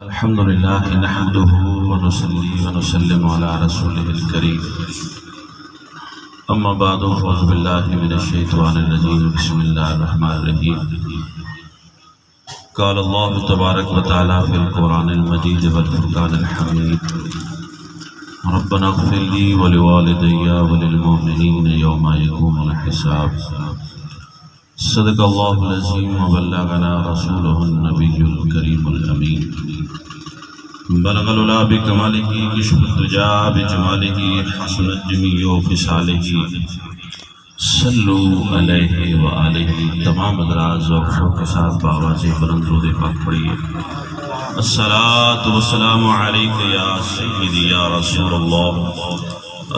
الحمد لله نحمده ونصلي ونسلم على رسوله الكريم أما بعد فأعوذ بالله من الشيطان الرجيم بسم الله الرحمن الرحيم قال الله تبارك وتعالى في القرآن المجيد والفرقان الحميد ربنا اغفر لي ولوالدي وللمؤمنين يوم يقوم الحساب صدق الله العظيم وبلغنا رسوله النبي الكريم الأمين بلغ العلا بكماله كشف الدجى بجماله حسنت جميع خصاله صلوا علیہ وآلہ. تمام حضرات ذوق شوق کے ساتھ بآواز بلند درود پاک پڑھیے. الصلاۃ والسلام علیک یا سیدی یا رسول اللہ.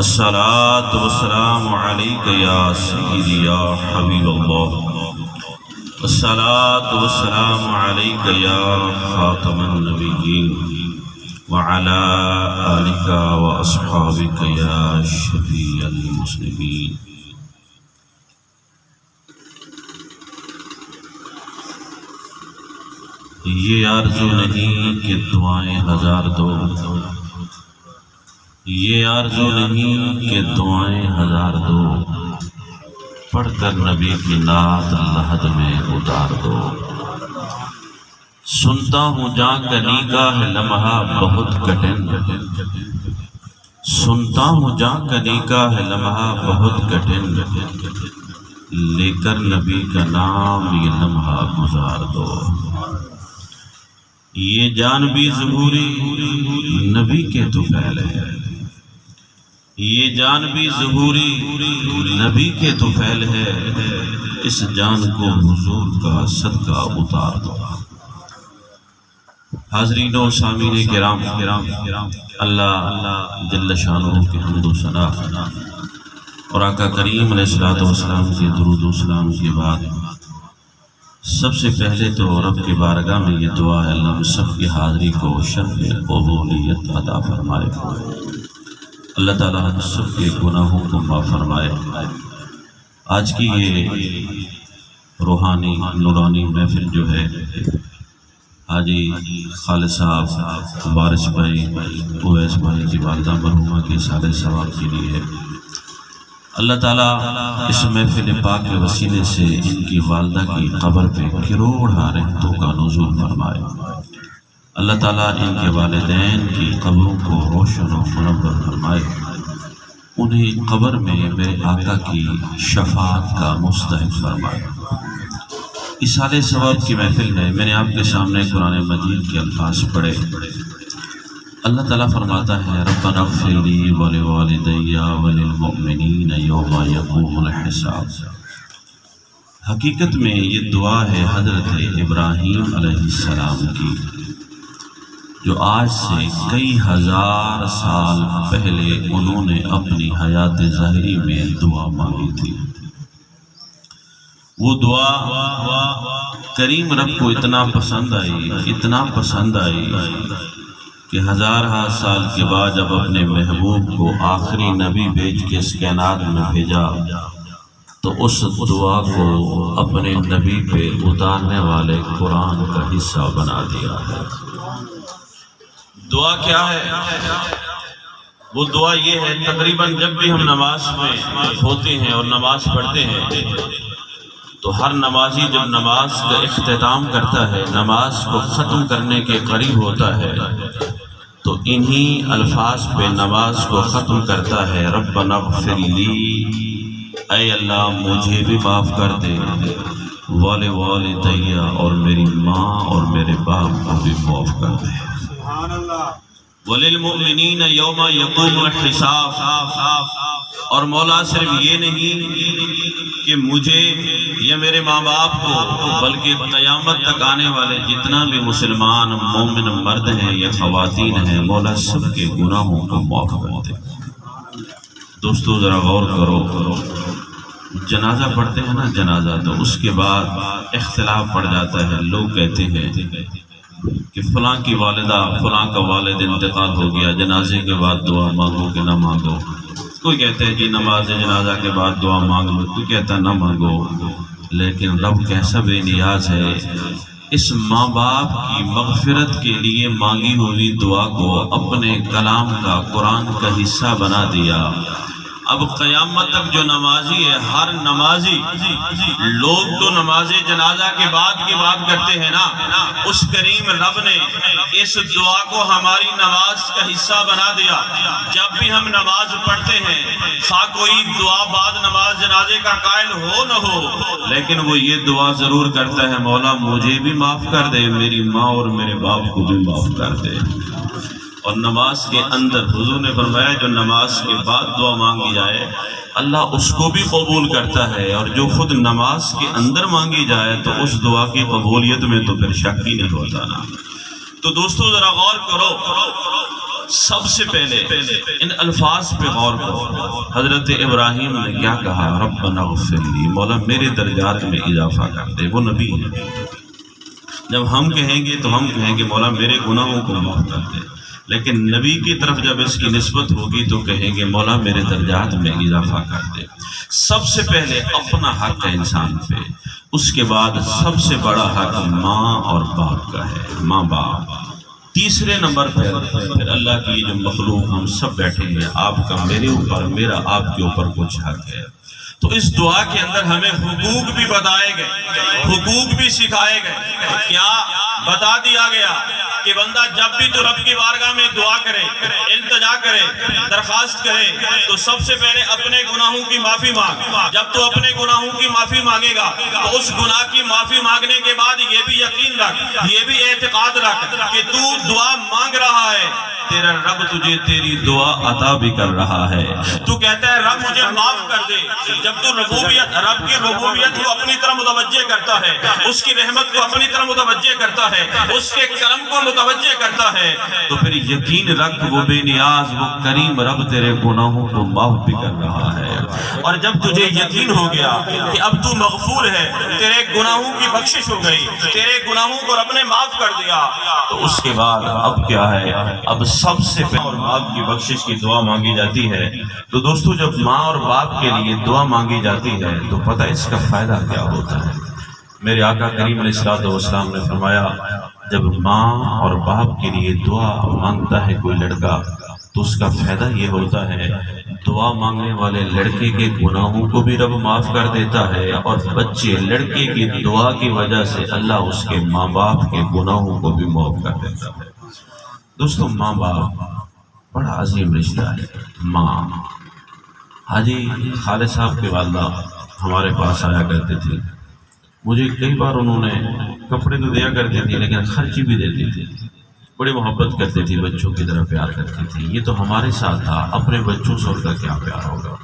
الصلاۃ والسلام علیک یا سیدی یا حبیب اللہ. الصلاۃ والسلام علیک یا خاتم النبیین وعلى آلك وأصحابك يا شفيع المسلمين. یہ آرزو نہیں کہ دعائیں ہزار دو، یہ آرزو نہیں کہ دعائیں ہزار دو، پڑھ کر نبی کی نعت لحد میں اتار دو. سنتا ہوں جاں کا نگاہ لمحہ بہت کٹن، سنتا ہوں جاں کا نگاہ لمحہ بہت کٹن، لے کر نبی کا نام یہ لمحہ گزار دو. یہ جان بھی ظہوری نبی کے طفیل ہے، یہ جان بھی ظہوری نبی کے طفیل ہے، اس جان کو حضور کا صدقہ اتار دو. حاضرین و سامعین کرام، اللہ جل شانہ کے حمد و ثنا اور آقا کریم علیہ السلام کے درود و سلام کے بعد سب سے پہلے تو رب کی بارگاہ میں یہ دعا ہے، اللہ ہم سب کی حاضری کو شرف قبولیت عطا فرمائے. اللہ تعالیٰ ہم سب کے گناہوں کو معاف فرمائے. آج کی یہ روحانی نورانی محفل جو ہے حاجی خالد صاحب، وارث بھائی، اویس بھائی کی والدہ مرحومہ کے سال ثواب کے لیے ہے. اللہ تعالیٰ اس محفل پاک کے وسیلے سے ان کی والدہ کی قبر پہ کروڑا رحمتوں کا نزول فرمائے. اللہ تعالیٰ ان کے والدین کی قبروں کو روشن و منور فرمائے. انہیں قبر میں میرے آقا کی شفاعت کا مستحق فرمائے. اصالِ ثواب کی محفل ہے. میں نے آپ کے سامنے قرآن مجید کے الفاظ پڑھے. اللہ تعالیٰ فرماتا ہے ربنا اغفر لی ولوالدی وللمؤمنین یوم یقوم الحساب. حقیقت میں یہ دعا ہے حضرت ابراہیم علیہ السلام کی، جو آج سے کئی ہزار سال پہلے انہوں نے اپنی حیات ظاہری میں دعا مانگی تھی. وہ دعا کریم رب کو اتنا پسند آئی کہ ہزارہ سال کے بعد جب اپنے محبوب کو آخری نبی بھیج کے اس کائنات میں بھیجا تو اس دعا کو اپنے نبی پہ اتارنے والے قرآن کا حصہ بنا دیا ہے. دعا کیا ہے؟ وہ دعا یہ ہے، تقریباً جب بھی ہم نماز میں ہوتے ہیں اور نماز پڑھتے ہیں تو ہر نمازی جب نماز کا اختتام کرتا ہے، نماز کو ختم کرنے کے قریب ہوتا ہے، تو انہی الفاظ پہ نماز کو ختم کرتا ہے. ربنا اغفر لی، اے اللہ مجھے بھی معاف کر دے، ولوالدی اور میری ماں اور میرے باپ کو بھی معاف کر دے، وللمؤمنین یوم یقوم الحساب. اور مولا صرف یہ نہیں کہ مجھے یا میرے ماں باپ کو، بلکہ قیامت تک آنے والے جتنا بھی مسلمان مومن مرد ہیں یا خواتین ہیں، مولا سب کے گناہوں کو معاف کر دے. دوستو ذرا غور کرو، جنازہ پڑھتے ہیں نا، جنازہ تو اس کے بعد اختلاف پڑ جاتا ہے. لوگ کہتے ہیں کہ فلاں کی والدہ، فلاں کا والد انتقال ہو گیا، جنازے کے بعد دعا مانگو کہ نہ مانگو. کوئی کہتے ہیں جی نماز جنازہ کے بعد دعا مانگ لو، کوئی کہتا ہے نہ مانگو. لیکن رب کیسا بے نیاز ہے اس ماں باپ کی مغفرت کے لیے مانگی ہوئی دعا کو اپنے کلام کا، قرآن کا حصہ بنا دیا۔ اب قیامت تک جو نمازی ہے، ہر نمازی، لوگ تو نماز جنازہ کے بعد کی بات کرتے ہیں نا، اس کریم رب نے اس دعا کو ہماری نماز کا حصہ بنا دیا۔ جب بھی ہم نماز پڑھتے ہیں، خواہ کوئی دعا بعد نماز جنازے کا قائل ہو نہ ہو، لیکن وہ یہ دعا ضرور کرتا ہے، مولا مجھے بھی معاف کر دے، میری ماں اور میرے باپ کو بھی معاف کر دے۔ اور نماز کے اندر حضور نے فرمایا جو نماز کے بعد دعا مانگی جائے اللہ اس کو بھی قبول کرتا ہے، اور جو خود نماز کے اندر مانگی جائے تو اس دعا کی قبولیت میں تو پھر شک ہی نہیں ہوتا نا۔ تو دوستو ذرا غور کرو، سب سے پہلے ان الفاظ پہ غور کرو۔ حضرت ابراہیم نے کیا کہا؟ ربنا اغفر لی، مولا میرے درجات میں اضافہ کر دے۔ وہ نبی ہے، جب ہم کہیں گے تو ہم کہیں گے مولا میرے گناہوں کو معاف کر دے، لیکن نبی کی طرف جب اس کی نسبت ہوگی تو کہیں گے مولا میرے درجات میں اضافہ کر دے۔ سب سے پہلے اپنا حق ہے انسان پہ، اس کے بعد سب سے بڑا حق ماں اور باپ کا ہے، ماں باپ۔ تیسرے نمبر پر پھر اللہ کی جو مخلوق ہم سب بیٹھے ہیں، آپ کا میرے اوپر، میرا آپ کے اوپر کچھ حق ہے۔ تو اس دعا کے اندر ہمیں حقوق بھی بتائے گئے، حقوق بھی سکھائے گئے۔ کیا بتا دیا گیا کہ بندہ جب بھی تو رب کی بارگاہ میں دعا کرے، التجا کرے، درخواست کرے تو سب سے پہلے اپنے گناہوں کی معافی مانگ۔ جب تو اپنے گناہوں کی معافی مانگے گا تو اس گناہ کی معافی مانگنے کے بعد یہ بھی یقین رکھ، یہ بھی اعتقاد رکھ کہ تو دعا مانگ رہا ہے، تیرا رب تجھے تیری دعا عطا بھی کر رہا ہے۔ تو کہتا ہے رب مجھے معاف کر دے، جب تو ربوبیت، رب کی ربوبیت کو اپنی طرح متوجہ کرتا ہے، اس کی رحمت کو اپنی طرح متوجہ کرتا ہے، اس کے کرم کو متوجہ کرتا ہے، تو پھر یقین رکھ وہ بے نیاز، وہ کریم رب تیرے گناہوں کو معاف بھی کر رہا ہے۔ اور جب تجھے یقین ہو گیا کہ اب تو مغفور ہے، تیرے گناہوں کی بخشش ہو گئی، تیرے گناہوں کو رب نے معاف کر دیا، تو اس کے بعد اب کیا ہے؟ اب سب سے پہلے اور باپ کی بخشش کی دعا مانگی جاتی ہے۔ تو دوستو جب ماں اور باپ کے لیے دعا مانگی جاتی ہے تو پتہ اس کا فائدہ کیا ہوتا ہے؟ میرے آقا کریم علیہ السلام نے فرمایا جب ماں اور باپ کے لیے دعا مانگتا ہے کوئی لڑکا تو اس کا فائدہ یہ ہوتا ہے دعا مانگنے والے لڑکے کے گناہوں کو بھی رب معاف کر دیتا ہے، اور بچے لڑکے کی دعا کی وجہ سے اللہ اس کے ماں باپ کے گناہوں کو بھی معاف کر دیتا ہے۔ دوستو ماں باپ بڑا عظیم رشتہ ہے۔ ماں، حاجی خالد صاحب کے والدہ ہمارے پاس آیا کرتے تھے، مجھے کئی بار انہوں نے کپڑے تو دیا کرتی تھی لیکن خرچی بھی دیتی تھی، بڑی محبت کرتی تھی، بچوں کی طرح پیار کرتی تھی۔ یہ تو ہمارے ساتھ تھا، اپنے بچوں سے ان کا کیا پیار ہوگا۔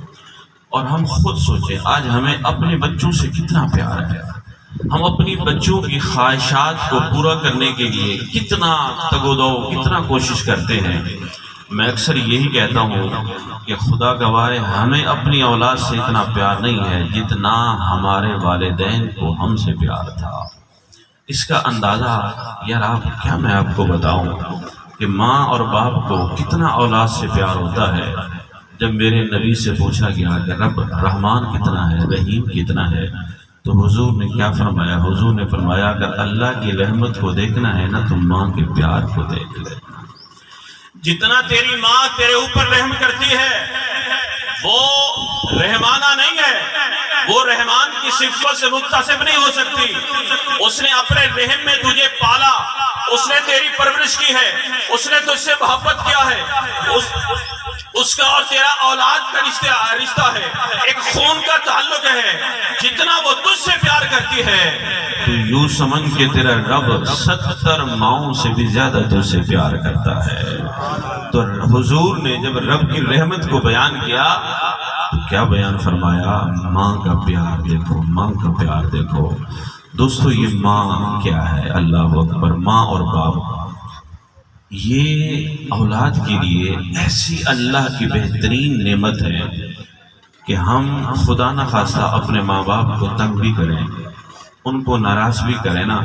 اور ہم خود سوچیں آج ہمیں اپنے بچوں سے کتنا پیار ہے، ہم اپنی بچوں کی خواہشات کو پورا کرنے کے لیے کتنا تگ و دو، کتنا کوشش کرتے ہیں۔ میں اکثر یہی کہتا ہوں کہ خدا گواہ ہمیں اپنی اولاد سے اتنا پیار نہیں ہے جتنا ہمارے والدین کو ہم سے پیار تھا۔ اس کا اندازہ یار آپ کیا میں آپ کو بتاؤں کہ ماں اور باپ کو کتنا اولاد سے پیار ہوتا ہے۔ جب میرے نبی سے پوچھا گیا کہ رب رحمان کتنا ہے، رحیم کتنا ہے، تو حضور نے کیا فرمایا؟ حضور نے فرمایا اگر اللہ کی رحمت کو دیکھنا ہے نا تو ماں کے پیار کو دیکھ لے۔ جتنا تیری ماں تیرے اوپر رحم کرتی ہے وہ رحمانہ نہیں ہے، وہ رحمان کی صفت سے متصف نہیں ہو سکتی۔ اس نے اپنے رحم میں تجھے پالا، اس نے تیری پرورش کی ہے، اس نے تجھ سے محبت کیا ہے، اس کا اور تیرا اولاد کا رشتہ ہے، ایک خون کا تعلق ہے۔ جتنا وہ تجھ سے پیار کرتی ہے تو یوں سمجھ کہ تیرا رب 70 ماؤں سے بھی زیادہ تجھ سے پیار کرتا ہے۔ تو حضور نے جب رب کی رحمت کو بیان کیا تو کیا بیان فرمایا؟ ماں کا پیار دیکھو، ماں کا پیار دیکھو۔ دوستو یہ ماں کیا ہے؟ اللہ اکبر۔ ماں اور باپ یہ اولاد کے لیے ایسی اللہ کی بہترین نعمت ہے کہ ہم خدا نہ خواستہ اپنے ماں باپ کو تنگ بھی کریں، ان کو ناراض بھی کریں نا،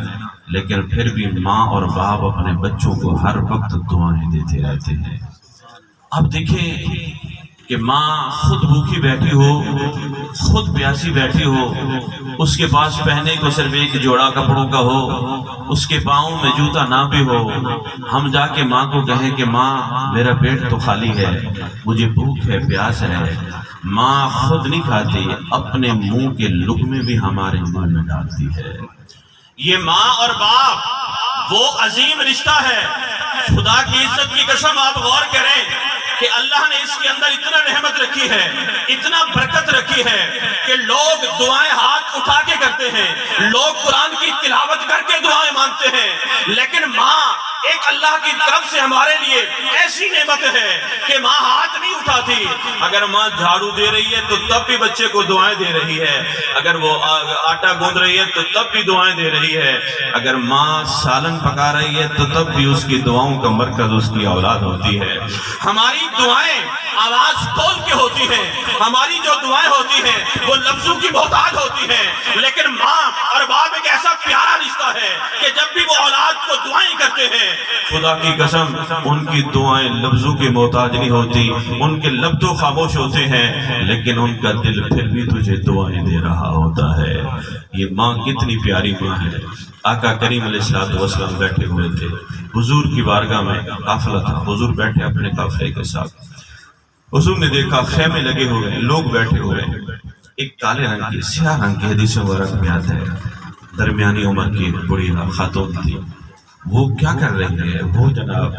لیکن پھر بھی ماں اور باپ اپنے بچوں کو ہر وقت دعائیں دیتے رہتے ہیں۔ اب دیکھیں کہ ماں خود بھوکی بیٹھی ہو، خود پیاسی بیٹھی ہو، اس کے پاس پہنے کو صرف ایک جوڑا کپڑوں کا ہو، اس کے پاؤں میں جوتا نہ بھی ہو، ہم جا کے ماں کو کہیں کہ ماں میرا پیٹ تو خالی ہے، مجھے بھوک ہے، پیاس ہے، ماں خود نہیں کھاتی، اپنے منہ کے لقمے بھی ہمارے منہ میں ڈالتی ہے۔ یہ ماں اور باپ وہ عظیم رشتہ ہے، خدا کی عزت کی قسم آپ غور کریں کہ اللہ نے اس کے اندر اتنا رحمت رکھی ہے، اتنا برکت رکھی ہے کہ لوگ دعائیں ہاتھ اٹھا کے کرتے ہیں، لوگ قرآن کی تلاوت کر کے دعائیں مانگتے ہیں، لیکن ماں ایک اللہ کی طرف سے ہمارے لیے ایسی نعمت ہے کہ ماں ہاتھ نہیں اٹھاتی۔ اگر ماں جھاڑو دے رہی ہے تو تب بھی بچے کو دعائیں دے رہی ہے، اگر وہ آٹا گوندھ رہی ہے تو تب بھی دعائیں دے رہی ہے، اگر ماں سالن پکا رہی ہے تو تب بھی اس کی دعاؤں کا مرکز اس کی اولاد ہوتی ہے۔ ہماری دعائیں آواز کھول کے ہوتی ہیں، ہماری جو دعائیں ہوتی ہیں وہ لفظوں کی محتاج ہوتی ہیں، لیکن ماں اور باپ ایک ایسا پیارا رشتہ ہے کہ جب بھی وہ اولاد کو دعائیں کرتے ہیں، خدا کی قسم ان کی دعائیں لفظوں کی محتاج نہیں ہوتی، ان کے لب تو خاموش ہوتے ہیں لیکن ان کا دل پھر بھی تجھے دعائیں دے رہا ہوتا ہے۔ یہ ماں کتنی پیاری ماں ہے۔ آقا کریم علیہ السلام بیٹھے ہوئے تھے، حضور کی بارگاہ میں قافلہ تھا، حضور بیٹھے اپنے قافلے کے ساتھ، حضور نے دیکھا خیمے لگے ہوئے، لوگ بیٹھے ہوئے، ایک کالے رنگ کی سیاہ رنگ کی حدیث مبارک میں آتا ہے، درمیانی عمر کی بڑی خاتون تھی، وہ کیا کر رہی ہے؟ وہ جناب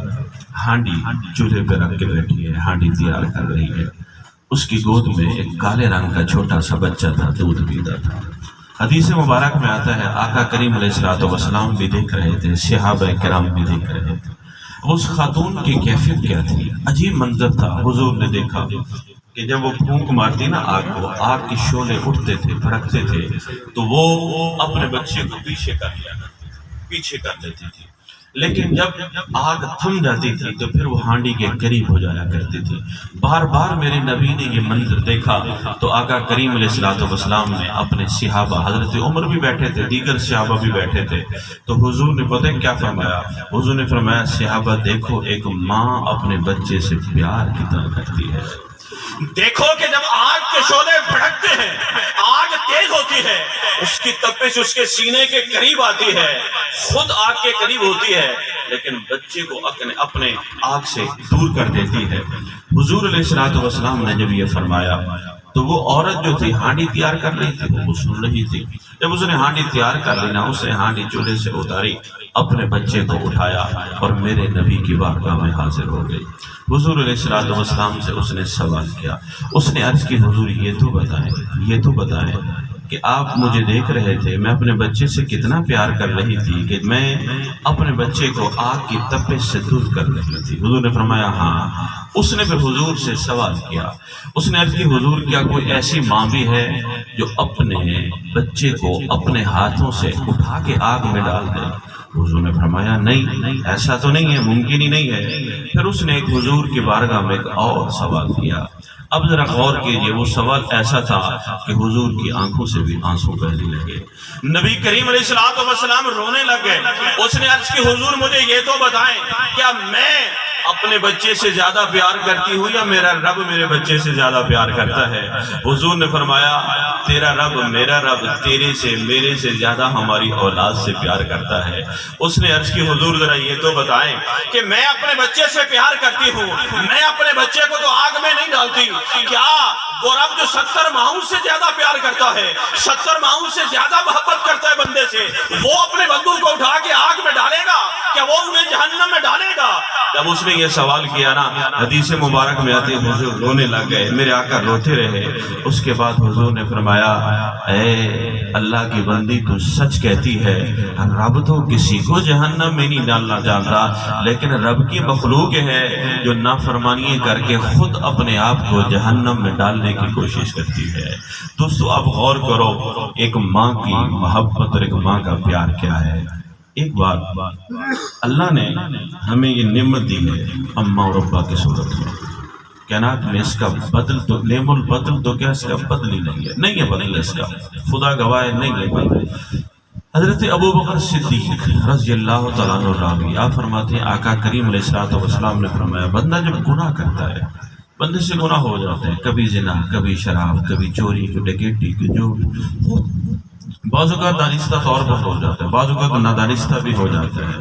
ہانڈی چولہے پہ رکھ کے بیٹھی ہے، ہانڈی تیار کر رہی ہے، اس کی گود میں ایک کالے رنگ کا چھوٹا سا بچہ تھا، دودھ پیتا تھا۔ حدیث مبارک میں آتا ہے آقا کریم علیہ السلام بھی دیکھ رہے تھے، صحابہ کرام بھی دیکھ رہے تھے، اس خاتون کی کیفیت کیا تھی؟ عجیب منظر تھا۔ حضور نے دیکھا کہ جب وہ پھونک مارتی نا آگ کو، آگ کے شعلے اٹھتے تھے، بھڑکتے تھے، تو وہ اپنے بچے کو پیچھے کر لیتی تھی، لیکن جب آگ تھم جاتی تھی تو پھر وہ ہانڈی کے قریب ہو جایا کرتی تھی۔ بار بار میرے نبی نے یہ منظر دیکھا تو آقا کریم علیہ السلام نے اپنے صحابہ، حضرت عمر بھی بیٹھے تھے، دیگر صحابہ بھی بیٹھے تھے، تو حضور نے پتہ کیا فرمایا؟ حضور نے فرمایا صحابہ دیکھو ایک ماں اپنے بچے سے پیار کتنا کرتی ہے، دیکھو کہ جب آگ کے شعلے بھڑکتے ہیں، آگ تیز ہوتی ہے، اس کی تپش اس کے سینے کے قریب آتی ہے، خود آگ کے قریب ہوتی ہے لیکن بچے کو اپنے آگ سے دور کر دیتی ہے۔ حضور علیہ السلام نے جب یہ فرمایا تو وہ عورت جو تھی ہانڈی تیار کر رہی تھی وہ سن رہی تھی، جب اس نے ہانڈی تیار کر لی نا، اس نے ہانڈی چولہے سے اتاری، اپنے بچے کو اٹھایا اور میرے نبی کی بارگاہ میں حاضر ہو گئی۔ حضور علیہ السلام سے اس نے سوال کیا، اس نے عرض کی حضور یہ تو بتائیں کہ آپ مجھے دیکھ رہے تھے، میں اپنے بچے سے کتنا پیار کر رہی تھی کہ میں اپنے بچے کو آگ کی تپش سے دور کر رہی تھی۔ حضور نے فرمایا ہاں۔ اس نے پھر حضور سے سوال کیا، اس نے عرض کی حضور کیا کوئی ایسی ماں بھی ہے جو اپنے بچے کو اپنے ہاتھوں سے اٹھا کے آگ میں ڈال دے؟ حضور نے فرمایا نہیں، ایسا تو نہیں ہے، ممکن ہی نہیں ہے۔ پھر اس نے ایک حضور کی بارگاہ میں ایک اور سوال کیا، اب ذرا غور کیجئے، وہ سوال ایسا تھا کہ حضور کی آنکھوں سے بھی آنسو بہنے لگے، نبی کریم علیہ السلام رونے لگ گئے۔ اس نے عرض کی حضور مجھے یہ تو بتائیں کیا میں اپنے بچے سے زیادہ پیار کرتی ہوں یا میرا رب میرے بچے سے زیادہ پیار کرتا ہے؟ حضور نے فرمایا تیرا رب میرا رب تیرے سے میرے سے زیادہ ہماری اولاد سے پیار کرتا ہے۔ اس نے عرض کی حضور ذرا یہ تو بتائیں کہ میں اپنے بچے سے پیار کرتی ہوں، میں اپنے بچے کو تو آگ میں نہیں ڈالتی، کیا وہ رب جو 70 ماؤں سے زیادہ پیار کرتا ہے، 70 ماؤں سے زیادہ محبت کرتا ہے بندے سے، وہ اپنے بندوں کو اٹھا کے آگ میں ڈالے گا؟ کیا وہ انہیں جہنم میں ڈالے گا؟ جب اس نے یہ سوال کیا نا، حدیث مبارک میں آتی حضور رونے لگ گئے، میرے آقا روتے رہے۔ اس کے بعد حضور نے فرمایا اے اللہ کی بندی تو سچ کہتی ہے، رب تو کسی کو جہنم میں نہیں ڈالنا چاہتا، لیکن رب کی مخلوق ہے جو نافرمانی کر کے خود اپنے آپ کو جہنم میں ڈالنے کی کوشش کرتی ہے۔ دوستو اب غور کرو ایک ماں کی محبت اور ایک ماں کا پیار کیا ہے۔ ایک بات اللہ نے ہمیں یہ نعمت دی ہے اماں اور ابا کی صورت میں، کائنات میں اس کا بدل تو نعم البدل تو کیا اس کا بدل ہی نہیں ہے بدل اس کا، خدا گواہ نہیں ہے بدل۔ حضرت ابو بکر صدیق رضی اللہ تعالیٰ عنہ راوی آپ فرماتے ہیں آقا کریم علیہ السلام نے فرمایا بندہ جب گناہ کرتا ہے بندے سے گناہ ہو جاتے ہیں، کبھی زنا، کبھی شراب، کبھی چوری، کبھی ڈکیتی، جو بعض اوقات دانستہ طور پر ہو جاتا ہے، بعض اوقات نادانستہ بھی ہو جاتا ہے۔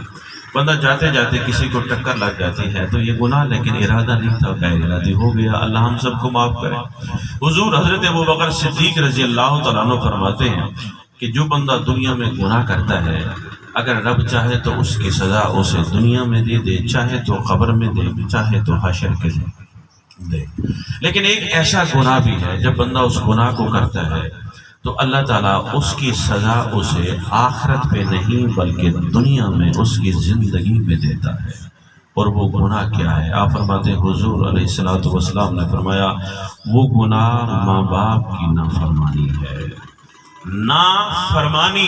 بندہ جاتے جاتے کسی کو ٹکر لگ جاتی ہے تو یہ گناہ لیکن ارادہ نہیں تھا، غیر ارادی ہو گیا، اللہ ہم سب کو معاف کرے۔ حضور حضرت ابوبکر صدیق رضی اللہ تعالیٰ عنہ فرماتے ہیں کہ جو بندہ دنیا میں گناہ کرتا ہے، اگر رب چاہے تو اس کی سزا اسے دنیا میں دے دے، چاہے تو قبر میں دے، چاہے تو حشر کے دے۔ لیکن ایک ایسا گناہ بھی ہے جب بندہ اس گناہ کو کرتا ہے تو اللہ تعالیٰ اس کی سزا اسے آخرت پہ نہیں بلکہ دنیا میں اس کی زندگی میں دیتا ہے۔ اور وہ گناہ کیا ہے؟ آپ فرماتے ہیں حضور علیہ السلام نے فرمایا وہ گناہ ماں باپ کی نافرمانی ہے۔ نافرمانی،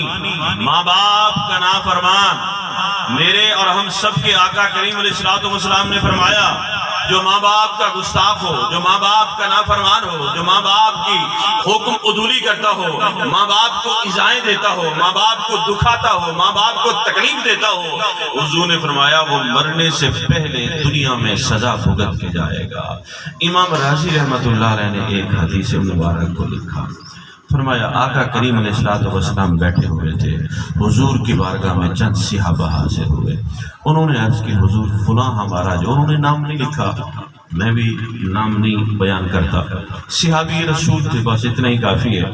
ماں باپ کا نافرمان۔ میرے اور ہم سب کے آقا کریم علیہ السلام نے فرمایا جو ماں باپ کا گستاخ ہو، جو ماں باپ کا نافرمان ہو، جو ماں باپ کی حکم عدولی کرتا ہو، ماں باپ کو ایذائیں دیتا ہو، ماں باپ کو دکھاتا ہو، ماں باپ کو تکلیف دیتا ہو، حضور نے فرمایا وہ مرنے سے پہلے دنیا میں سزا بھگت کے جائے گا۔ امام رازی رحمۃ اللہ علیہ نے ایک حدیث مبارک کو لکھا، فرمایا آقا کریم علیہ السلام بیٹھے ہوئے تھے، حضور کی بارگاہ میں چند صحابہ حاضر ہوئے۔ انہوں نے عرض کی حضور فلاں ہمارا، جو انہوں نے نام نہیں لکھا، میں بھی نام نہیں بیان کرتا، صحابی رسول تھے، بس اتنا ہی کافی ہے۔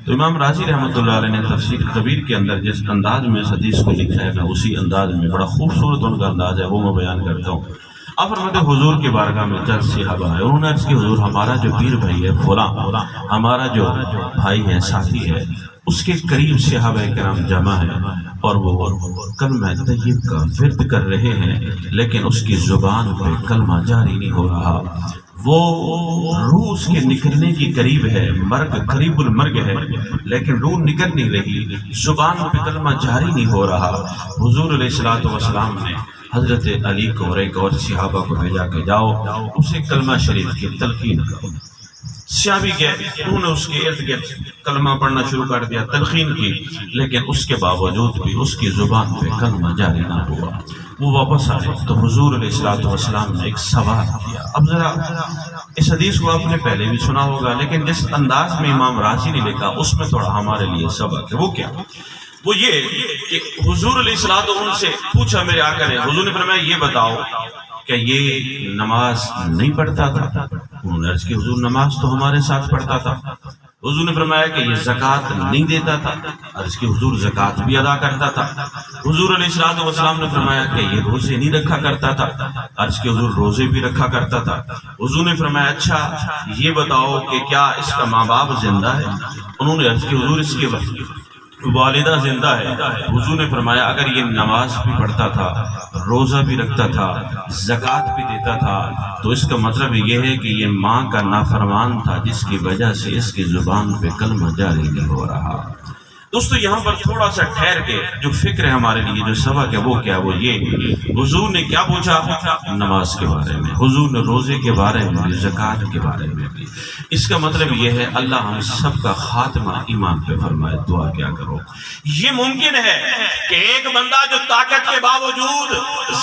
تو امام رازی رحمۃ اللہ علیہ نے تفسیر کبیر کے اندر جس انداز میں اس حدیث کو لکھا ہے، میں اسی انداز میں، بڑا خوبصورت ان کا انداز ہے، وہ میں بیان کرتا ہوں۔ آپ فرماتے حضور کی بارگاہ میں چند صحابہ ہے، انہوں نے عرض کی حضور ہمارا جو پیر بھائی ہے فلاں، ہمارا جو بھائی ہے، ساتھی ہے، اس کے قریب صحابہ کرام جمع ہیں اور وہ کلمہ طیب کا ورد کر رہے ہیں، لیکن اس کی زبان پہ کلمہ جاری نہیں ہو رہا، وہ روح اس کے نکلنے کی قریب ہے، مرگ قریب المرگ ہے، لیکن روح نکل نہیں رہی، زبان پہ کلمہ جاری نہیں ہو رہا۔ حضور علیہ السلام نے حضرت علی کو اور ایک اور صحابہ کو بھیجا کہ جاؤ اسے کلمہ شریف کی تلقین کرو۔ صحابی گئے، انہوں نے اس کے ارد گرد کلمہ پڑھنا شروع کر دیا، تلقین کی، لیکن اس کے باوجود بھی اس کی زبان پہ کلمہ جاری نہ ہوا۔ وہ واپس آئے تو حضور علیہ السلام نے ایک سوال کیا۔ اب ذرا اس حدیث کو آپ نے پہلے بھی سنا ہوگا، لیکن جس انداز میں امام رازی نے لکھا اس میں تھوڑا ہمارے لیے سبق ہے۔ وہ کیا؟ وہ یہ کہ حضور علیہ السلام سے پوچھا میرے آقا نے، حضور نے فرمایا یہ بتاؤ کہ یہ نماز نہیں پڑھتا تھا؟ انہوں نے عرض کی حضور نماز تو ہمارے ساتھ پڑھتا تھا۔ حضور نے فرمایا کہ یہ زکوٰۃ نہیں دیتا تھا؟ عرض کی حضور زکوٰۃ بھی ادا کرتا تھا۔ حضور علیہ السلام نے فرمایا کہ یہ روزے نہیں رکھا کرتا تھا؟ عرض کی حضور روزے بھی رکھا کرتا تھا۔ حضور نے فرمایا اچھا یہ بتاؤ کہ کیا اس کا ماں باپ زندہ ہے؟ انہوں نے عرض کی حضور اس کے والدہ زندہ ہے۔ حضور نے فرمایا اگر یہ نماز بھی پڑھتا تھا، روزہ بھی رکھتا تھا، زکوٰۃ بھی دیتا تھا، تو اس کا مطلب یہ ہے کہ یہ ماں کا نافرمان تھا جس کی وجہ سے اس کی زبان پہ کلمہ جاری نہیں ہو رہا۔ دوستو یہاں پر تھوڑا سا ٹھہر کے جو فکر ہے ہمارے لیے، جو سبق ہے وہ کیا؟ وہ یہ حضور نے کیا پوچھا؟ نماز کے بارے میں، حضور نے روزے کے بارے میں، زکوٰۃ کے بارے میں بھی۔ اس کا مطلب یہ ہے اللہ ہم سب کا خاتمہ ایمان پہ فرمائے۔ دعا کیا کرو؟ یہ ممکن ہے کہ ایک بندہ جو طاقت کے باوجود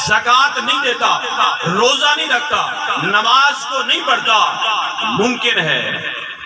زکوٰۃ نہیں دیتا، روزہ نہیں رکھتا، نماز کو نہیں پڑھتا، ممکن ہے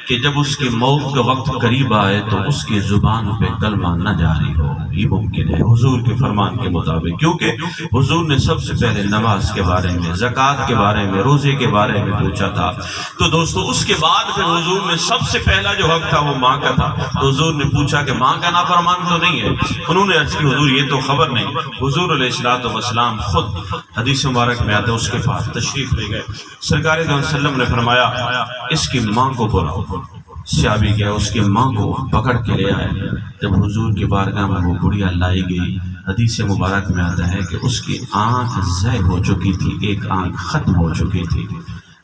کہ جب اس کی موت کا وقت قریب آئے تو اس کی زبان پہ کلمہ نہ جاری ہو۔ یہ ممکن ہے حضور کے فرمان کے مطابق، کیونکہ حضور نے سب سے پہلے نماز کے بارے میں، زکوٰۃ کے بارے میں، روزے کے بارے میں پوچھا تھا۔ تو دوستو اس کے بعد پھر حضور نے سب سے پہلا جو حق تھا وہ ماں کا تھا۔ تو حضور نے پوچھا کہ ماں کا نافرمان تو نہیں ہے؟ انہوں نے عرض کی حضور یہ تو خبر نہیں۔ حضور علیہ السلام خود حدیث مبارک میں آتے اس کے پاس تشریف لے گئے، سرکار دو علیہ وسلم نے فرمایا اس کی ماں کو بلاؤ۔ صحابی گیا، اس کی ماں کو پکڑ کے لے آئے۔ جب حضور کی بارگاہ میں وہ بڑھیا لائی گئی، حدیث مبارک میں آتا ہے کہ اس کی آنکھ ضائع ہو چکی تھی، ایک آنکھ ختم ہو چکی تھی۔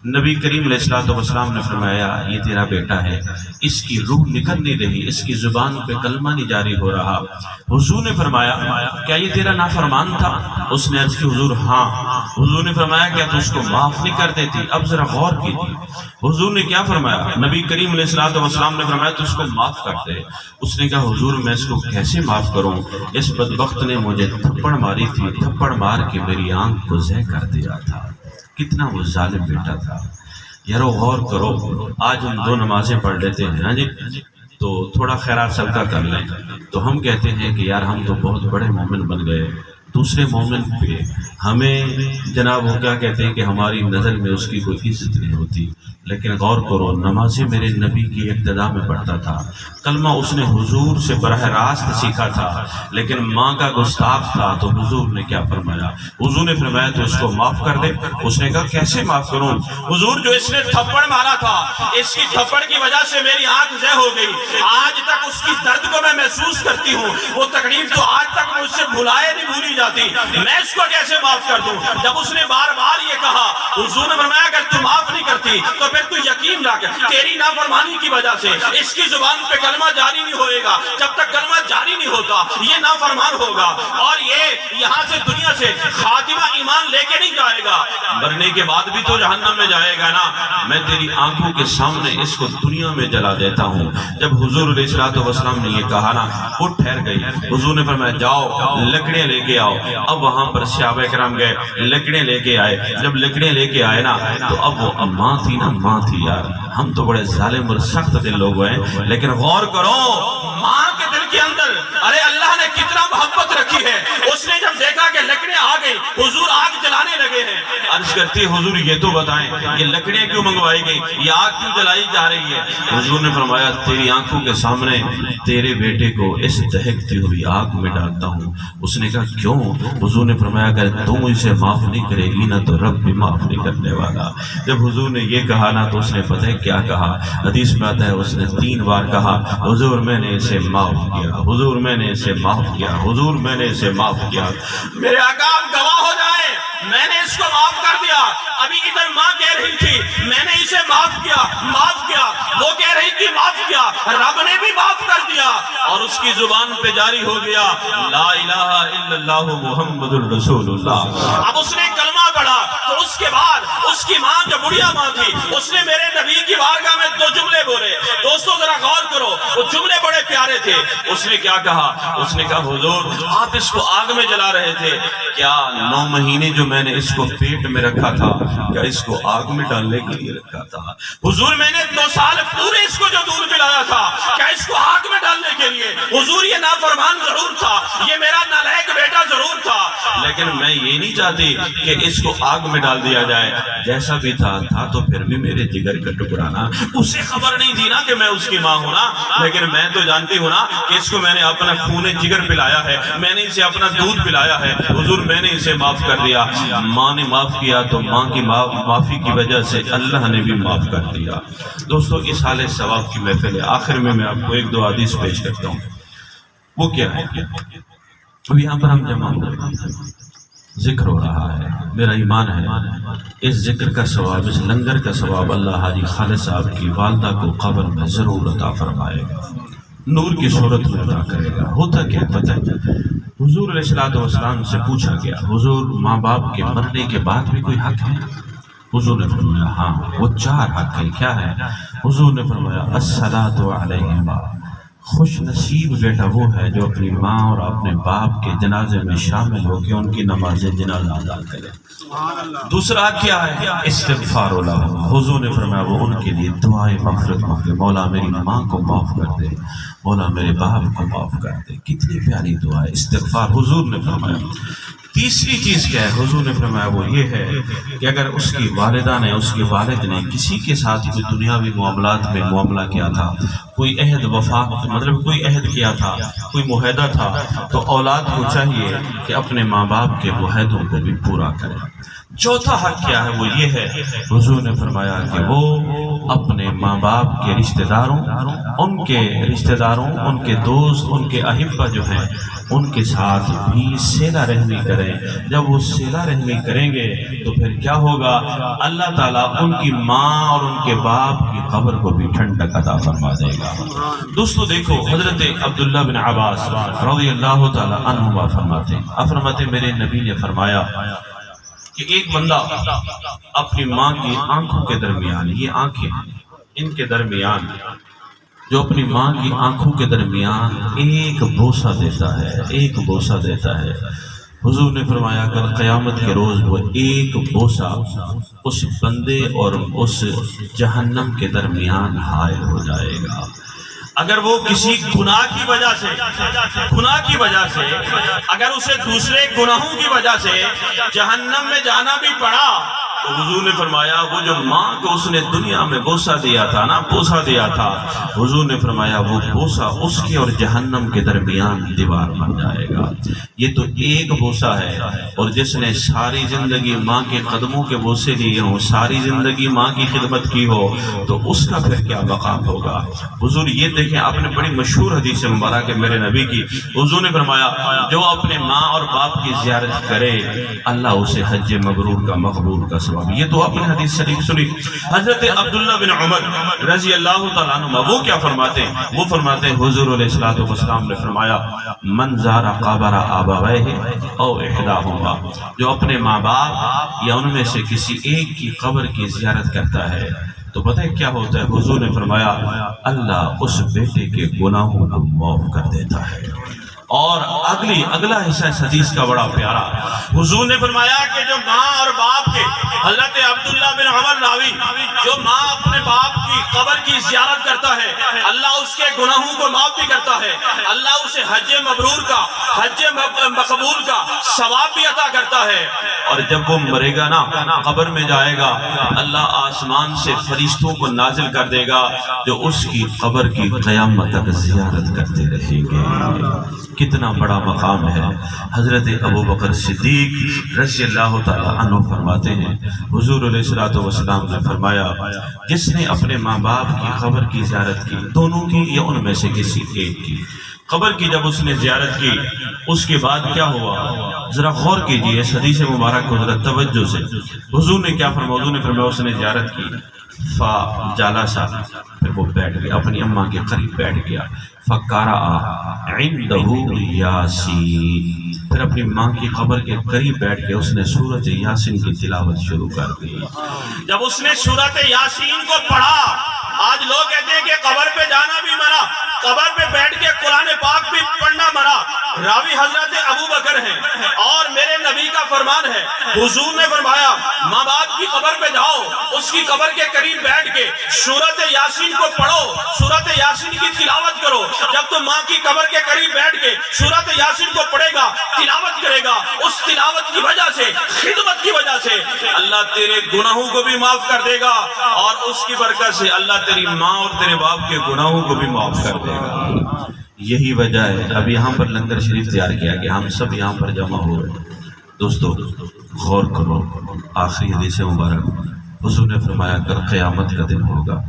نبی کریم علیہ السلام نے فرمایا یہ تیرا بیٹا ہے، اس کی روح نکل نہیں رہی، اس کی زبان پہ کلمہ نہیں جاری ہو رہا۔ حضور نے فرمایا کیا یہ تیرا نافرمان تھا؟ اس نے عرض کی حضور ہاں۔ حضور نے فرمایا کیا تو اس کو معاف نہیں کر دیتی؟ اب ذرا غور کیجیے، حضور نے کیا فرمایا؟ نبی کریم علیہ السلام نے فرمایا تو اس کو معاف کر دے۔ اس نے کہا حضور میں اس کو کیسے معاف کروں؟ اس بدبخت نے مجھے تھپڑ ماری تھی، تھپڑ مار کے میری آنکھ کو ضائع کر دیا تھا۔ کتنا وہ ظالم بیٹا تھا۔ یارو غور کرو، آج ہم 2 نمازیں پڑھ لیتے ہیں، ہاں جی، تو تھوڑا خیرات صدقہ کر لیں تو ہم کہتے ہیں کہ یار ہم تو بہت بڑے مومن بن گئے۔ دوسرے مومن پہ ہمیں جناب وہ کیا کہتے ہیں کہ ہماری نظر میں اس کی کوئی عزت نہیں ہوتی۔ لیکن غور کرو، نمازیں میرے نبی کی ابتدا میں پڑھتا تھا، کلمہ اس نے حضور سے براہ راست سیکھا تھا، لیکن ماں کا گستاخ تھا تو حضور نے کیا فرمایا؟ حضور نے فرمایا تو اس کو معاف کر دے۔ اس نے کہا کیسے معاف کروں حضور؟ جو اس نے تھپڑ مارا تھا، اس کی تھپڑ کی وجہ سے میری آنکھ زے ہو گئی، آج تک اس کی درد کو میں محسوس کرتی ہوں، وہ تکلیف جو آج تک مجھ سے بھلائے نہیں بھولی جاتی، میں اس کو کیسے معاف کر دوں؟ جب اس نے بار بار یہ کہا، حضور نے فرمایا اگر تم معاف نہیں کرتی تو پھر تو یقین رکھ تیری نافرمانی کی وجہ سے اس کی زبان پہ کلمہ جاری نہیں ہوئے گا، جب تک کلمہ جاری نہیں ہوتا یہ نافرمان ہوگا، اور یہ یہاں سے دنیا سے خاتمہ ایمان لے کے نہیں جائے گا، مرنے کے بعد بھی تو جہنم میں جائے گا نا۔ میں تیری آنکھوں کے سامنے اس کو دنیا میں جلا دیتا ہوں۔ جب حضور علیہ السلام نے یہ کہا نا، وہ ٹھہر گئی۔ حضور نے فرمایا جاؤ لکڑیاں لے کے آؤ۔ اب وہاں پر صحابہ کرام گئے، لکڑیاں لے کے آئے۔ جب لکڑیاں لے کے آئے نا تو اب وہ ماں تھی نا، ماں تھی یار، ہم تو بڑے ظالم اور سخت دل لوگ ہیں، لیکن غور کرو ماں کے دل کے اندر ارے اللہ نے کتنا محبت رکھی ہے۔ اس نے جب دیکھا کہ لکڑیاں آ گئی، حضور آگ جلانے لگے ہیں، عرض کرتی حضور یہ تو بتائیں یہ لکڑیاں کیوں منگوائی گئی، یہ آگ کیوں جلائی جا رہی ہے؟ حضور نے فرمایا تیری آنکھوں کے سامنے تیرے بیٹے کو اس دہکتی ہوئی آگ میں ڈالتا ہوں۔ اس نے کہا کیوں؟ حضور نے فرمایا اگر تم اسے معاف نہیں کرے گی نا تو رب بھی معاف نہیں کرنے والا۔ جب حضور نے یہ کہا نا تو اس نے پتہ ہے کیا کہا؟ حدیث میں آتا ہے اس نے 3 بار کہا حضور میں نے اسے معاف کیا، حضور میں نے اسے معاف کیا، حضور میں نے اسے معاف کیا۔ میرے آقا آپ گواہ ہو جائیں، میں نے اس کو معاف کر دیا۔ ابھی ادھر ماں کہہ رہی تھی میں نے اسے معاف کیا، معاف کیا، وہ کہہ رہی تھی معاف کیا، رب نے بھی معاف کر دیا، اور اس کی زبان پہ جاری ہو گیا لا الہ الا اللہ محمد الرسول اللہ۔ اب اس نے کلمہ پڑھا تو اس کے بعد اس کی ماں جو بڑھیا ماں تھی، اس نے میرے نبی کی بارگاہ میں 2 جملے بولے۔ دوستو ذرا غور کرو، وہ جملے بڑے پیارے تھے۔ اس نے کیا کہا؟ اس نے کہا حضور آپ اس کو آگ میں جلا رہے تھے، کیا 9 مہینے جو میں نے اس کو پیٹ میں رکھا تھا کیا اس کو آگ میں ڈالنے کے لیے رکھا تھا؟ حضور میں نے 2 سال پورے اس کو جو دودھ پلایا تھا کیا اس کو آگ میں ڈالنے کے لیے؟ حضور یہ نافرمان ضرور تھا، یہ میرا نالائق بیٹا ضرور تھا، لیکن میں یہ نہیں چاہتی کہ اس کو آگ میں ڈال دیا جائے۔ جیسا بھی تھا تو پھر بھی میرے جگر کا ٹکڑا نا، اسے خبر نہیں تھی نا کہ میں اس کی ماں ہوں نا، لیکن میں تو جانتی ہوں نا کہ اس کو میں نے اپنا خون جگر پلایا ہے، میں نے اسے اپنا دودھ پلایا ہے۔ حضور میں نے اسے معاف کر دیا۔ ماں نے معاف کیا تو ماں کی معافی کی وجہ سے اللہ نے بھی معاف کر دیا۔ دوستو اس حال ثواب کی محفل ہے، آخر میں آپ کو 1-2 حدیث پیش کرتا ہوں۔ وہ کیا ہے؟ اب یہاں پر ہم جمع ہوئے، ذکر ہو رہا ہے، میرا ایمان ہے اس ذکر کا ثواب، اس لنگر کا ثواب اللہ حاجی خالد صاحب کی والدہ کو قبر میں ضرور عطا فرمائے گا، نور کی صورت میں عطا کرے گا۔ ہوتا کیا پتہ ہے؟ حضور علیہ السلام سے پوچھا گیا حضور ماں باپ کے مرنے کے بعد بھی کوئی حق ہے؟ حضور نے فرمایا ہاں وہ 4 حق ہے۔ کیا ہے؟ حضور نے فرمایا الصلاۃ علیہما، خوش نصیب بیٹا وہ ہے جو اپنی ماں اور اپنے باپ کے جنازے میں شامل ہو کے ان کی نماز جنازہ ادا کرے۔ دوسرا کیا ہے؟ استغفار لہم، حضور نے فرمایا وہ ان کے لیے دعائیں مغفرت مانگے، مولا میری ماں کو معاف کر دے، مولا میرے باپ کو معاف کر دے۔ کتنی پیاری دعا ہے استغفار، حضور نے فرمایا۔ تیسری چیز کیا ہے؟ حضور نے فرمایا وہ یہ ہے کہ اگر اس کی والدہ نے، اس کے والد نے کسی کے ساتھ کوئی دنیاوی معاملات میں معاملہ کیا تھا، کوئی عہد وفا مطلب کوئی عہد کیا تھا، کوئی معاہدہ تھا، تو اولاد کو چاہیے کہ اپنے ماں باپ کے معاہدوں کو بھی پورا کرے۔ چوتھا حق کیا ہے؟ وہ یہ ہے حضور نے فرمایا کہ وہ اپنے ماں باپ کے رشتہ داروں، ان کے رشتہ داروں، ان کے دوست، ان کے احبہ جو ہیں ان کے ساتھ بھی صلہ رحمی کریں۔ جب وہ صلہ رحمی کریں گے تو پھر کیا ہوگا؟ اللہ تعالیٰ ان کی ماں اور ان کے باپ کی قبر کو بھی ٹھنڈک عطا فرما دے گا۔ دوستو دیکھو حضرت عبداللہ بن عباس رضی اللہ تعالیٰ عنہما فرماتے میرے نبی نے فرمایا کہ ایک بندہ اپنی ماں کی آنکھوں کے درمیان، یہ آنکھیں ان کے درمیان، جو اپنی ماں کی آنکھوں کے درمیان ایک بوسہ دیتا ہے، ایک بوسہ دیتا ہے، حضور نے فرمایا کل قیامت کے روز وہ ایک بوسہ اس بندے اور اس جہنم کے درمیان حائل ہو جائے گا۔ اگر وہ کسی گناہ کی وجہ سے اگر اسے دوسرے گناہوں کی وجہ سے جہنم میں جانا بھی پڑا تو حضور نے فرمایا وہ جو ماں کو اس نے دنیا میں بوسہ دیا تھا حضور نے فرمایا وہ بوسہ اس کے اور جہنم کے درمیان دیوار بن جائے گا۔ یہ تو ایک بوسہ ہے، اور جس نے ساری زندگی ماں کے قدموں کے بوسے لیے ہوں، ساری زندگی ماں کی خدمت کی ہو، تو اس کا پھر کیا مقام ہوگا۔ حضور یہ دیکھیں، آپ نے بڑی مشہور حدیث مبارک ہے میرے نبی کی، حضور نے فرمایا جو اپنے ماں اور باپ کی زیارت کرے اللہ اسے حج مبرور کا مقبول کا ثواب۔ یہ تو آپ نے حدیث شریف سنی۔ حضرت عبداللہ بن عمر رضی اللہ تعالیٰ عنہ وہ کیا فرماتے ہیں؟ وہ فرماتے ہیں حضور علیہ السلام نے فرمایا من زار قبر آبائہ او احداہما، جو اپنے ماں باپ یا ان میں سے کسی ایک کی قبر کی زیارت کرتا ہے تو پتہ ہے کیا ہوتا ہے؟ حضور نے فرمایا اللہ اس بیٹے کے گناہوں کو معاف کر دیتا ہے۔ اور اگلا حصہ اس حدیث کا بڑا پیارا، حضور نے فرمایا کہ جو ماں اور باپ کے، حضرت عبداللہ بن عمر راوی، جو ماں اپنے باپ کی قبر کی زیارت کرتا ہے اللہ اس کے گناہوں کو معاف بھی کرتا ہے، اللہ اسے حج مبرور کا، حج مقبول کا ثواب بھی عطا کرتا ہے۔ اور جب وہ مرے گا نا، قبر میں جائے گا، اللہ آسمان سے فرشتوں کو نازل کر دے گا جو اس کی قبر کی قیامت تک زیارت کرتے رہیں گے۔ کتنا بڑا مقام ہے۔ حضرت ابو بکر صدیق رضی اللہ تعالیٰ عنہ فرماتے ہیں حضور علیہ السلام نے فرمایا جس نے اپنے ماں باپ کی قبر کی زیارت کی، دونوں کی یا ان میں سے کسی ایک کی قبر کی، جب اس نے زیارت کی اس کے بعد کیا ہوا؟ ذرا غور کیجئے اس حدیث مبارک کو ذرا توجہ سے۔ حضور نے کیا فرمایا؟ حضور نے فرمایا اس نے زیارت کی فجالسا، پھر وہ بیٹھ گیا، اپنی اماں کے قریب بیٹھ گیا، فقرأ عندہ یاسین، پھر اپنی ماں کی قبر کے قریب بیٹھ کے اس نے سورۃ یاسین کی تلاوت شروع کر دی۔ جب اس نے سورۃ یاسین کو پڑھا، آج لوگ کہتے ہیں کہ قبر پہ جانا بھی منع، قبر پہ بیٹھ کے قرآن پاک بھی پڑھنا منع۔ راوی حضرت ابو بکر ہیں اور میرے نبی کا فرمان ہے، حضور نے فرمایا ماں باپ کی قبر پہ جاؤ، اس کی قبر کے قریب بیٹھ کے سورۃ یاسین کو پڑھو، سورۃ یاسین کی تلاوت کرو۔ جب تو ماں کی قبر کے قریب بیٹھ کے سورۃ یاسین کو پڑھے گا، تلاوت کرے گا، اس تلاوت کی وجہ سے، خدمت کی وجہ سے اللہ تیرے گناہوں کو بھی معاف کر دے گا، اور اس کی برکت سے اللہ تیری ماں اور تیرے باپ کے گناہوں کو بھی معاف کر دے گا۔ یہی وجہ ہے اب یہاں پر لنگر شریف تیار کیا کہ ہم سب یہاں پر جمع ہوئے۔ دوستو غور کرو، آخری حدیث مبارک حضور نے فرمایا کل قیامت کا دن ہوگا،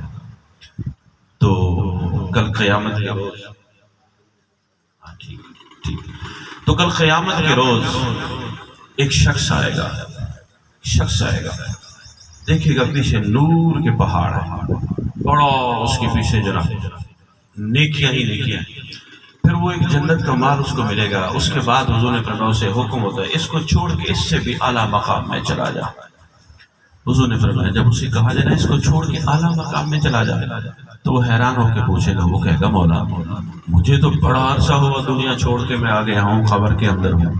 تو کل قیامت کے روز تو کل قیامت کے روز ایک شخص آئے گا، دیکھے گا پیچھے نور کے پہاڑ ہے، بڑا اس کے پیچھے جناب نیکیاں ہی نیکیاں، پھر وہ ایک جنت کا مال اس کو ملے گا۔ اس کے بعد حضور نے فرمایا اسے حکم ہوتا ہے اس کو چھوڑ کے اس سے بھی اعلیٰ مقام میں چلا جا۔ حضور نے فرمایا جب اسے کہا جائے نا اس کو چھوڑ کے اعلیٰ مقام میں چلا جا، تو وہ حیران ہو کے پوچھے گا، وہ کہے گا مولا مجھے تو بڑا عرصہ ہوا دنیا چھوڑ کے میں آ گیا ہوں، قبر کے اندر ہوں،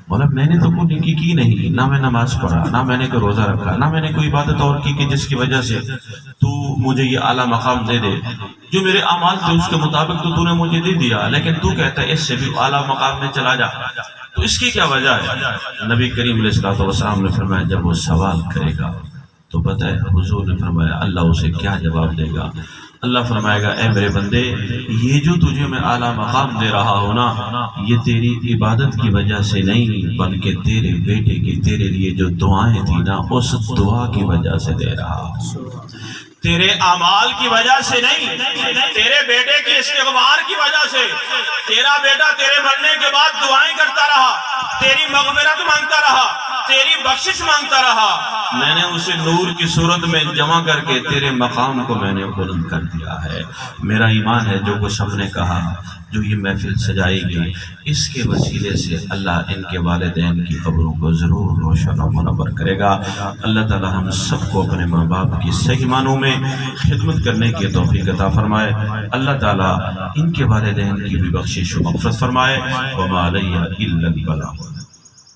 مولا میں نے تو کوئی نیکی کی نہیں، نہ میں نماز پڑھا، نہ میں نے کوئی روزہ رکھا، نہ میں نے کوئی عبادت اور کی کہ جس کی وجہ سے تو مجھے یہ اعلیٰ مقام دے دے، جو میرے اعمال تھے اس کے مطابق تو نے مجھے دے دیا، لیکن تو کہتا ہے اس سے بھی اعلیٰ مقام میں چلا جا، تو اس کی کیا وجہ ہے؟ نبی کریم علیہ السلام نے فرمایا جب وہ سوال کرے گا تو پتہ ہے حضور نے فرمایا اللہ اسے کیا جواب دے گا؟ اللہ فرمائے گا اے میرے بندے یہ جو تجھے میں اعلیٰ مقام دے رہا ہوں نا، یہ تیری عبادت کی وجہ سے نہیں بلکہ تیرے بیٹے کی تیرے لیے جو دعائیں تھی نا اس دعا کی وجہ سے دے رہا ہوں، تیرے اعمال کی وجہ سے نہیں، تیرے بیٹے کی استغفار کی وجہ سے۔ تیرا بیٹا تیرے مرنے کے بعد دعائیں کرتا رہا، تیری مغفرت مانگتا رہا، تیری بخشش مانگتا رہا، میں نے اسے نور کی صورت میں جمع کر کے تیرے مقام کو میں نے بلند کر دیا ہے۔ میرا ایمان ہے جو کچھ ہم نے کہا، جو یہ محفل سجائی گئی، اس کے وسیلے سے اللہ ان کے والدین کی قبروں کو ضرور روشن و منور کرے گا۔ اللہ تعالی ہم سب کو اپنے ماں باپ کی صحیح معنوں میں خدمت کرنے کی توفیق عطا فرمائے۔ اللہ تعالی ان کے والدین کی بھی بخشش و مغفرت فرمائے۔ وما علیہ الا البلاغ۔